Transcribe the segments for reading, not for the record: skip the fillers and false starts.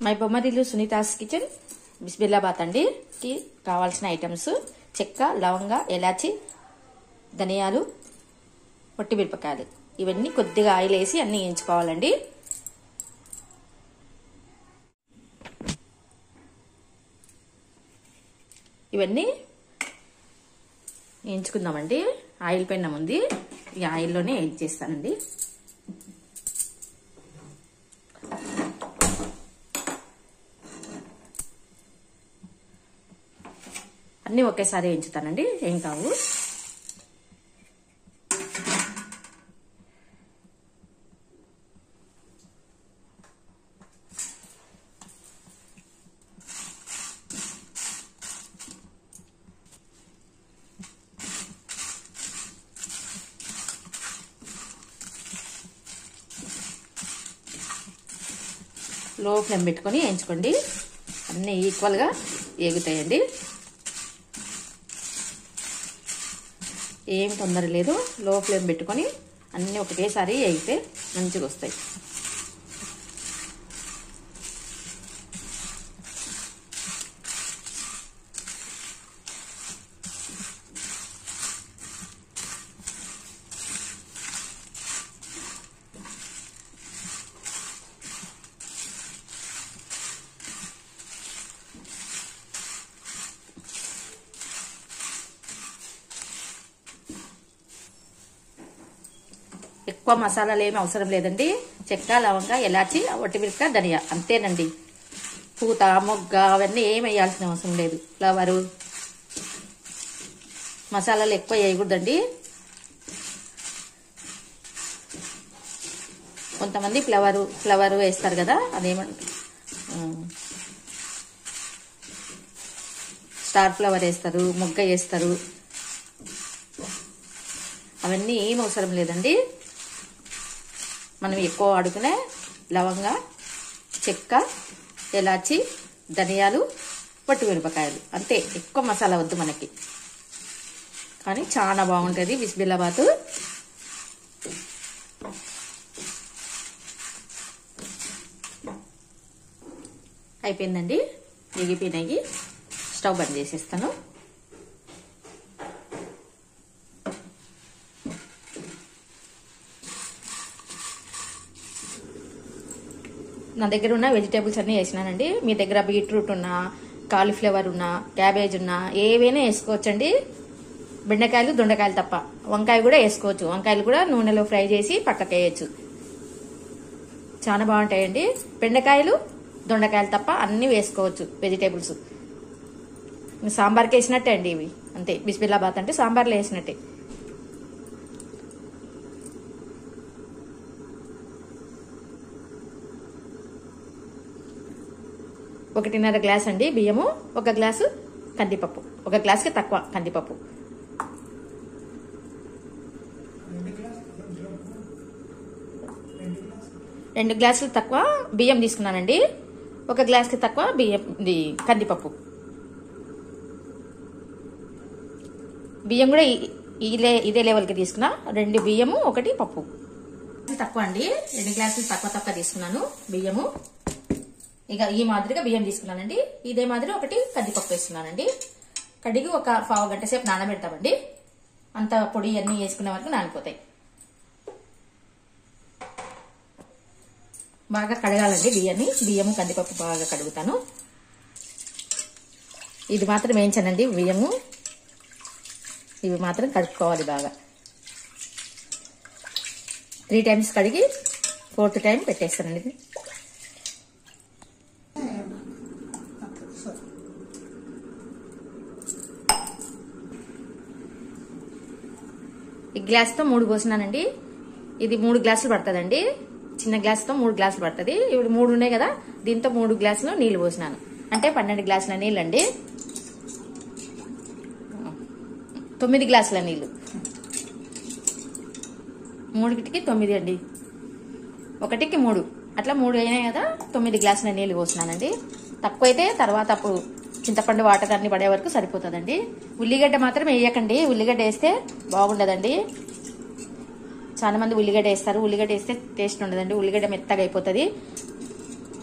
My Bommarillu Sunita's kitchen bisi bele bath అండి కి కావాల్సిన ఐటమ్స్ చెక్క లవంగ ఎలాచి ధనియాలు పొట్టి మిరపకాయలు ఇవన్నీ కొద్దిగా ఆయిల్ వేసి అన్ని వేయించుకోవాలండి. ఇవన్నీ వేయించుకుందామండి. ఆయిల్ పెన్నం ఉంది, ఈ ఆయిల్లోనే వేయించేస్తానండి. అన్నీ ఒకేసారి వేయించుతానండి, ఏం కావు. లో ఫ్లేమ్ పెట్టుకొని వేయించుకోండి, అన్నీ ఈక్వల్గా వేగుతాయండి. ఏం తొందర లేదు, లో ఫ్లేమ్ పెట్టుకొని అన్నీ ఒకటేసారి వేగితే మంచిగా వస్తాయి. ఎక్కువ మసాలాలు ఏమి అవసరం లేదండి. చెక్క లవంగ ఎలాచి ఒట్టిమిరపకాయ ధనియా అంతేనండి. పూత మొగ్గ అవన్నీ ఏమి వేయాల్సిన అవసరం లేదు. ఫ్లవరు మసాలాలు ఎక్కువ వేయకూడదండి. కొంతమంది ఫ్లవరు వేస్తారు కదా, అదేమంటే స్టార్ ఫ్లవర్ వేస్తారు, మొగ్గ వేస్తారు. అవన్నీ ఏం అవసరం లేదండి. మనం ఎక్కువ వాడుకునే లవంగ చెక్క ఎలాచి ధనియాలు పొట్టి మిరపకాయలు అంతే. ఎక్కువ మసాలా వద్దు మనకి, కానీ చాలా బాగుంటుంది బిస్బిల్లాబాత్. అయిపోయిందండి, వేగిపోయినాయి. స్టవ్ బంద్ చేసేస్తాను. నా దగ్గర ఉన్న వెజిటేబుల్స్ అన్నీ వేసినానండి. మీ దగ్గర బీట్రూట్ ఉన్నా, కాలీఫ్లవర్ ఉన్నా, క్యాబేజ్ ఉన్నా ఏవైనా వేసుకోవచ్చండి. బెండకాయలు దొండకాయలు తప్ప. వంకాయ కూడా వేసుకోవచ్చు. వంకాయలు కూడా నూనెలో ఫ్రై చేసి పక్కకు వేయచ్చు, చాలా బాగుంటాయండి. బెండకాయలు దొండకాయలు తప్ప అన్ని వేసుకోవచ్చు వెజిటేబుల్స్. సాంబార్కి వేసినట్టే అండి ఇవి, అంతే. బిస్బిల్లాబాత్ అంటే సాంబార్లో వేసినట్టే. ఒకటిన్నర గ్లాస్ అండి బియ్యము, ఒక గ్లాసు కందిపప్పు, ఒక గ్లాస్కి తక్కువ కందిపప్పు. రెండు గ్లాసులు తక్కువ బియ్యం తీసుకున్నానండి, ఒక గ్లాస్కి తక్కువ బియ్యం కందిపప్పు. బియ్యం కూడా ఇదే లెవెల్కి తీసుకున్నా. 2 బియ్యము 1 పప్పు. తక్కువ అండి, 2 గ్లాసులు తక్కువ తీసుకున్నాను బియ్యము. ఇక ఈ మాదిరిగా బియ్యం తీసుకున్నానండి. ఇదే మాదిరి 1 కందిపప్పు వేస్తున్నానండి. కడిగి ఒక పావు గంట సేపు నానబెడతామండి. అంత పొడి అన్ని వేసుకునే వరకు నానిపోతాయి. బాగా కడగాలండి బియ్యాన్ని. బియ్యము కందిపప్పు బాగా కడుగుతాను. ఇది మాత్రం వేయించానండి బియ్యము, ఇవి మాత్రం కడుక్కోవాలి బాగా. 3 టైమ్స్ కడిగి 4th టైం పెట్టేస్తానండి. ఇది ఈ గ్లాస్తో 3 పోసినానండి. ఇది 3 గ్లాసులు పడుతుందండి. చిన్న గ్లాస్తో 3 గ్లాసులు పడుతుంది. ఇప్పుడు 3 ఉన్నాయి కదా, దీంతో 3 గ్లాసులు నీళ్లు పోసినాను, అంటే 12 గ్లాసుల నీళ్ళు అండి. 9 గ్లాసుల నీళ్లు, 3కి 9 అండి, 1కి 3 అట్లా 3 అయినాయి కదా. 9 గ్లాసుల నీళ్లు పోసినానండి. తక్కువైతే తర్వాత అప్పుడు చింతపండు వాటర్ అన్ని పడే వరకు సరిపోతుందండి. ఉల్లిగడ్డ మాత్రం వేయకండి, ఉల్లిగడ్డ వేస్తే బాగుండదండి. చాలా మంది ఉల్లిగడ్డ వేస్తారు, ఉల్లిగడ్డ వేస్తే టేస్ట్ ఉండదండి. ఉల్లిగడ్డ మెత్తగా అయిపోతుంది.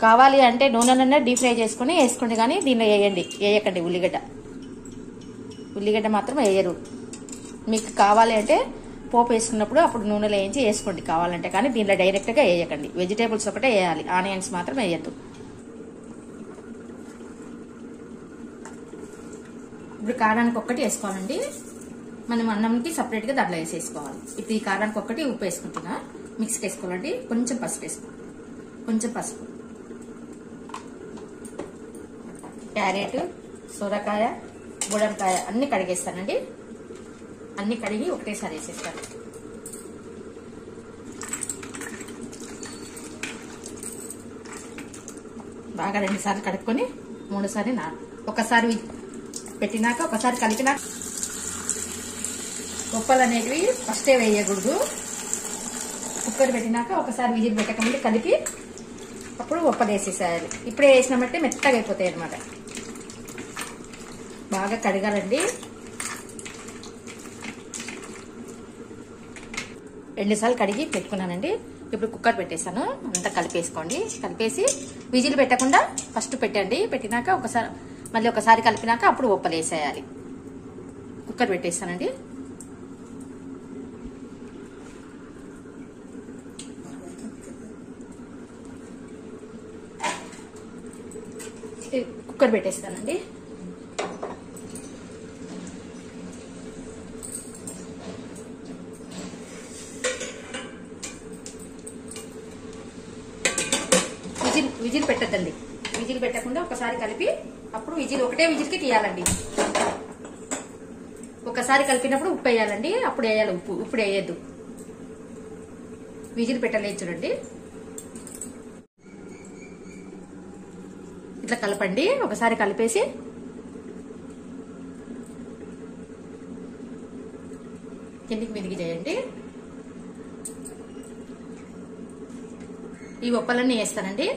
కావాలి అంటే నూనెలన్నా డీప్ ఫ్రై చేసుకుని వేసుకోండి, కానీ దీనిలో వేయకండి ఉల్లిగడ్డ మాత్రం వేయరు. మీకు కావాలి అంటే పోపు వేసుకున్నప్పుడు అప్పుడు నూనెలో వేయించి వేసుకోండి కావాలంటే, కానీ దీనిలో డైరెక్ట్గా వేయకండి. వెజిటేబుల్స్ ఒకటే వేయాలి, ఆనియన్స్ మాత్రం వేయద్దు. ఇప్పుడు కారానికి ఒక్కటి వేసుకోవాలండి. మనం అన్నంకి సపరేట్గా దాంట్లో వేసేసుకోవాలి. ఇప్పుడు ఈ కారానికి ఒక్కటి ఉప్పు వేసుకుంటున్నా, మిక్స్కి వేసుకోవాలండి. కొంచెం పసుపు వేసుకోవాలి, కొంచెం పసుపు. క్యారెట్, సొరకాయ, బుడంకాయ అన్ని కడిగేస్తానండి. అన్ని కడిగి ఒకటేసారి వేసేస్తాను. బాగా 2 సార్లు కడుక్కొని 3 సార్లు ఒకసారి పెట్టినాక ఒకసారి కలిపినాక ఉప్పలు అనేటివి ఫస్టే వేయకూడదు. కుక్కర్ పెట్టినాక ఒకసారి విజిల్ పెట్టకముందు కలిపి అప్పుడు ఉప్పలు వేసేసేయాలి. ఇప్పుడే వేసినామంటే మెత్తగా అయిపోతాయి అన్నమాట. బాగా కడగాలండి. 2 సార్లు కడిగి పెట్టుకున్నానండి. ఇప్పుడు కుక్కర్ పెట్టేసాను. అంతా కలిపేసుకోండి. కలిపేసి విజిల్ పెట్టకుండా ఫస్ట్ పెట్టండి. పెట్టినాక మళ్ళీ ఒకసారి కలిపినాక అప్పుడు ఉప్పలు వేసేయాలి. కుక్కర్ పెట్టేస్తానండి. కుక్కర్ పెట్టేస్తానండి. విజిల్ పెట్టద్దండి. విజిల్ పెట్టకుండా ఒకసారి కలిపి అప్పుడు ఒకటే విజిల్కి తీయాలండి. ఒకసారి కలిపినప్పుడు ఉప్పు వేయాలండి, అప్పుడు వేయాలి ఉప్పు. ఇప్పుడు వేయద్దు. విజిల్ పెట్టలేదు చూడండి. ఇట్లా కలపండి. ఒకసారి కలిపేసి కిందికి మీదికి చేయండి. ఈ ఉప్పలన్నీ వేస్తానండి.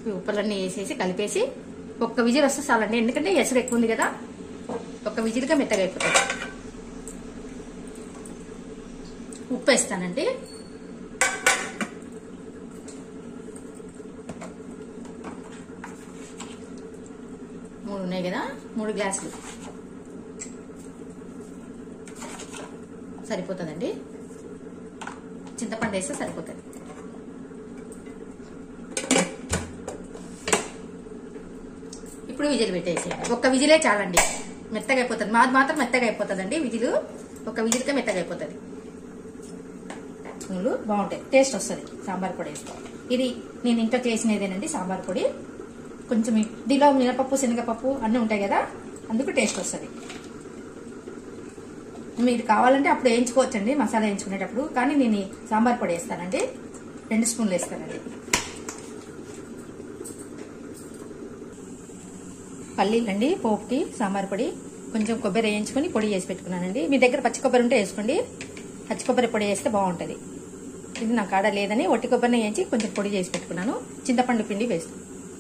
ఈ ఉప్పలన్నీ వేసేసి కలిపేసి ఒక్క విజిల్ వస్తే చాలండి. ఎందుకంటే ఎసరు ఎక్కువ ఉంది కదా, ఒక్క విజిల్గా మెత్తగా అయిపోతుంది. ఉప్పు వేస్తానండి. మూడు ఉన్నాయి కదా, 3 గ్లాసులు సరిపోతుందండి. చింతపండు వేస్తే సరిపోతుంది. ఇప్పుడు విజిల్ పెట్టేసేయండి. ఒక్క విజిలే చాలండి, మెత్తగా అయిపోతుంది. మాది మాత్రం మెత్తగా అయిపోతుందండి. విజిల్ ఒక విజిల్కే మెత్తగా అయిపోతుంది. బాగుంటాయి, టేస్ట్ వస్తుంది. సాంబార్ పొడి వేసుకోవాలి. ఇది నేను ఇంట్లో చేసినదేనండి సాంబార్ పొడి. కొంచెం దీనిలో మినపప్పు, శనగపప్పు అన్నీ ఉంటాయి కదా, అందుకు టేస్ట్ వస్తుంది. మీరు కావాలంటే అప్పుడు వేయించుకోవచ్చండి, మసాలా వేయించుకునేటప్పుడు. కానీ నేను సాంబార్ పొడి వేస్తానండి. 2 స్పూన్లు వేస్తానండి. పల్లీలండి పోపుకి సాంబార్ పొడి. కొంచెం కొబ్బరి వేయించుకొని పొడి చేసి పెట్టుకున్నానండి. మీ దగ్గర పచ్చి కొబ్బరి ఉంటే వేసుకోండి. పచ్చి కొబ్బరి పొడి వేస్తే బాగుంటుంది. ఇది నా కాడ లేదని ఒట్టి కొబ్బరిని వేయించి కొంచెం పొడి చేసి పెట్టుకున్నాను. చింతపండు పిండి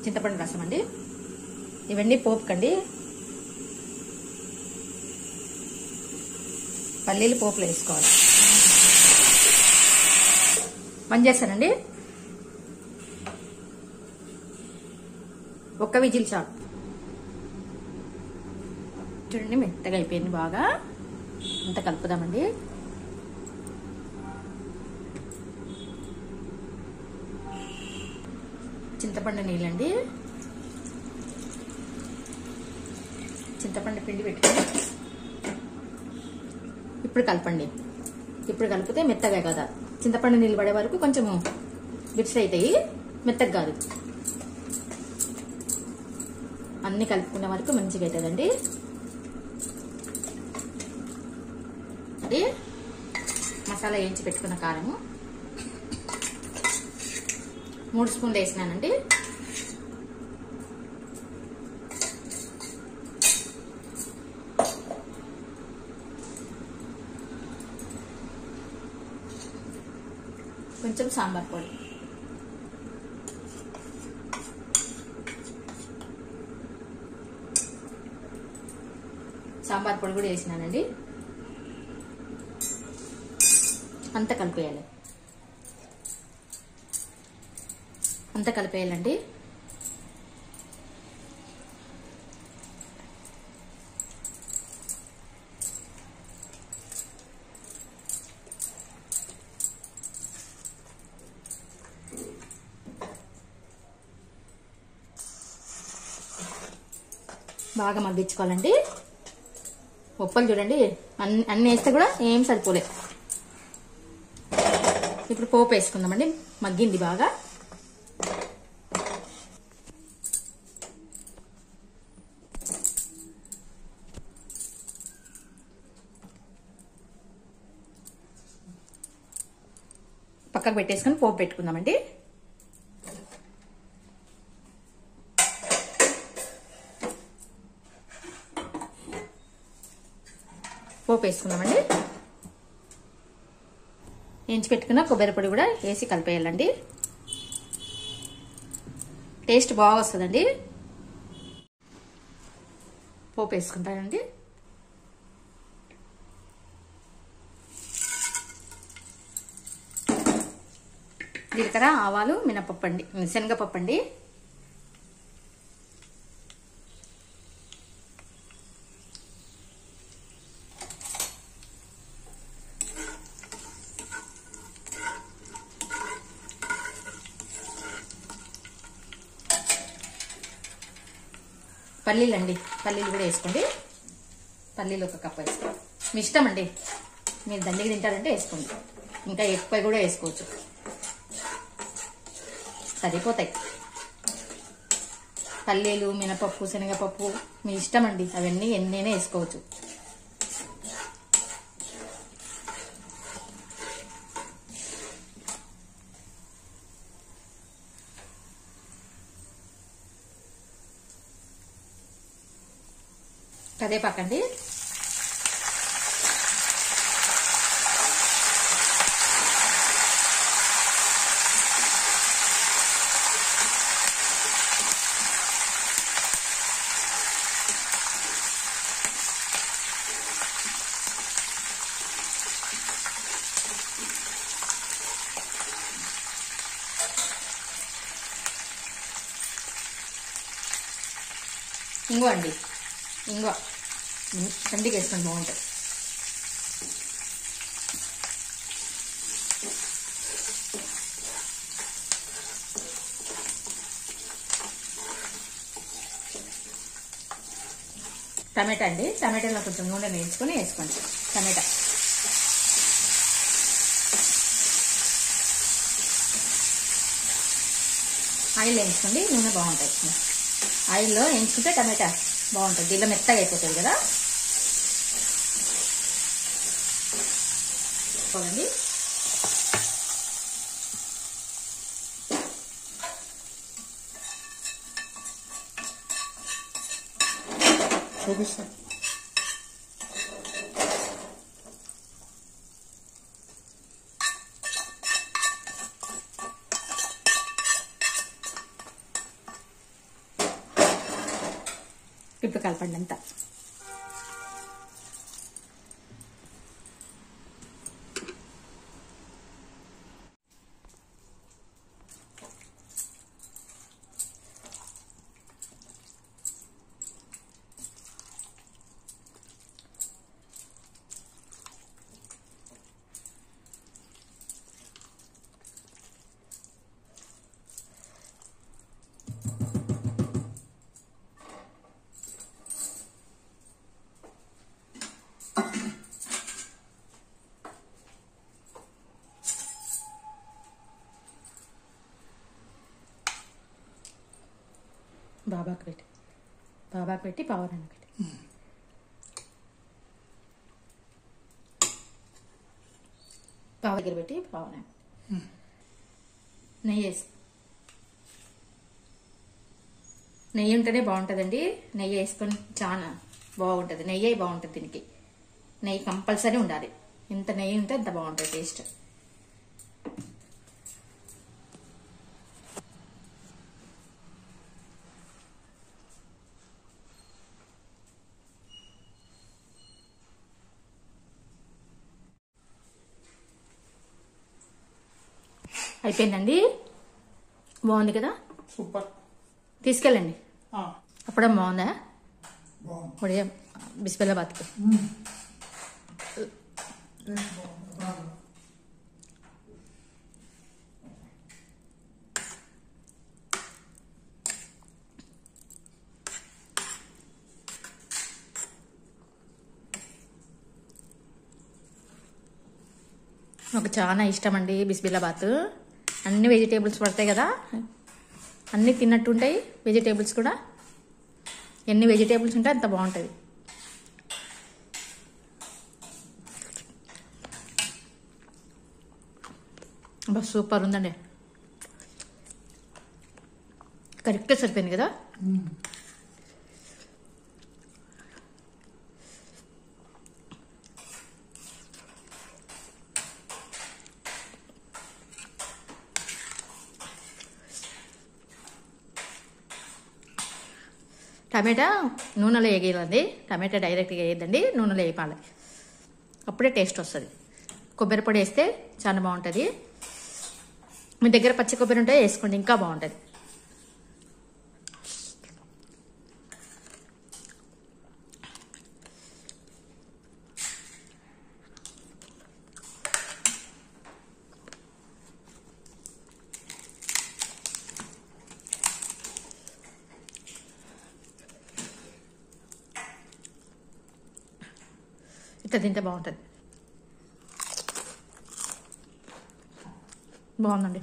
చింతపండు రసం అండి. ఇవన్నీ పోపుకండి. పల్లీలు పోపులు వేసుకోవాలి. బంద్ చేస్తానండి. ఒక్క విజిల్ చాలు. చూడండి మెత్తగా అయిపోయింది. బాగా అంత కలుపుదామండి. చింతపండు నీళ్ళండి. చింతపండు పిండి పెట్టుకొని ఇప్పుడు కలపండి. ఇప్పుడు కలిపితే మెత్తగా కదా, చింతపండు నీళ్ళు పడే వరకు కొంచెం బిట్స్ అవుతాయి, మెత్తగా కాదు. అన్ని కలుపుకునే వరకు మంచిగా అవుతుందండి. అది మసాలా వేయించి పెట్టుకున్న కారము 3 స్పూన్లు వేసినానండి. కొంచెం సాంబార్ పొడి, సాంబార్ పొడి కూడా వేసినానండి. అంతా కలిపేయాలి. అంతా కలిపేయాలండి. బాగా మగ్గించుకోవాలండి. ఉప్పలు చూడండి అన్ని వేస్తే కూడా ఏం సరిపోలే. ఇప్పుడు పోపు వేసుకుందామండి. మగ్గింది బాగా. పక్కకు పెట్టేసుకొని పోపు పెట్టుకుందామండి. పోపు వేసుకుందామండి. వేయించి పెట్టుకున్న కొబ్బరి పొడి కూడా వేసి కలిపేయాలండి. టేస్ట్ బాగా వస్తుందండి. పోపు వేసుకుంటానండి. జీలకర్ర, ఆవాలు, మినపప్పు అండి, శనగపప్పు అండి. పల్లీలు అండి, పల్లీలు కూడా వేసుకోండి. పల్లీలు 1 కప్పు వేసుకోండి. మీ ఇష్టం అండి, మీరు దండిగా తింటారంటే వేసుకోండి. ఇంకా ఎక్కువ కూడా వేసుకోవచ్చు, సరిపోతాయి. పల్లీలు, మినపప్పు, శనగపప్పు మీ ఇష్టం అండి. అవన్నీ ఎన్నైనా వేసుకోవచ్చు. కరివేపాకండి. ఇంగువ అండి, ఇంగువ దండిగా వేసుకొని బాగుంటుంది. టమాటా అండి, టమాటాలో కొంచెం నూనె వేసుకొని వేసుకోండి. టమాటా ఆయిల్ వేయించుకోండి, నూనె బాగుంటుంది. ఆయిల్లో వేయించుకుంటే టమాటా బాగుంటుంది. దీనిలో మెత్తగా అయిపోతుంది కదా. చూడండి, చూపిస్తా. ఇప్పుడు కలపండి అంతా. బాబాకు పెట్టి పవరాన్ని పెట్టి పావు దగ్గర పెట్టి పవరాన్ని నెయ్యి ఉంటేనే బాగుంటుందండి. నెయ్యి వేసుకొని చాలా బాగుంటుంది. నెయ్యి బాగుంటుంది దీనికి. నెయ్యి కంపల్సరీ ఉండాలి. ఎంత నెయ్యి ఉంటే అంత బాగుంటుంది టేస్ట్. అయిపోయిందండి. బాగుంది కదా, సూపర్. తీసుకెళ్ళండి. ఆ, అప్పుడే బాగుందా? బాగుంది. ఉడియం బిస్బెల్లా బాత్కు. నాకు చాలా ఇష్టం అండి బిస్బిల్లా బాత్. అన్ని వెజిటేబుల్స్ పడతాయి కదా, అన్నీ తిన్నట్టుంటాయి వెజిటేబుల్స్ కూడా. ఎన్ని వెజిటేబుల్స్ ఉంటే అంత బాగుంటుంది. బస్ సూపర్ ఉందండి. కరెక్ట్గా సరిపోయింది కదా. టమాటా నూనెలో వేయాలండి. టమాటా డైరెక్ట్గా వేయద్దండి, నూనెలో వేయాలి. అప్పుడే టేస్ట్ వస్తుంది. కొబ్బరి పొడి వేస్తే చాలా బాగుంటుంది. మీ దగ్గర పచ్చి కొబ్బరి ఉంటే వేసుకోండి, ఇంకా బాగుంటుంది. ఇట్లా తింటే బాగుంటుంది. బాగుందండి.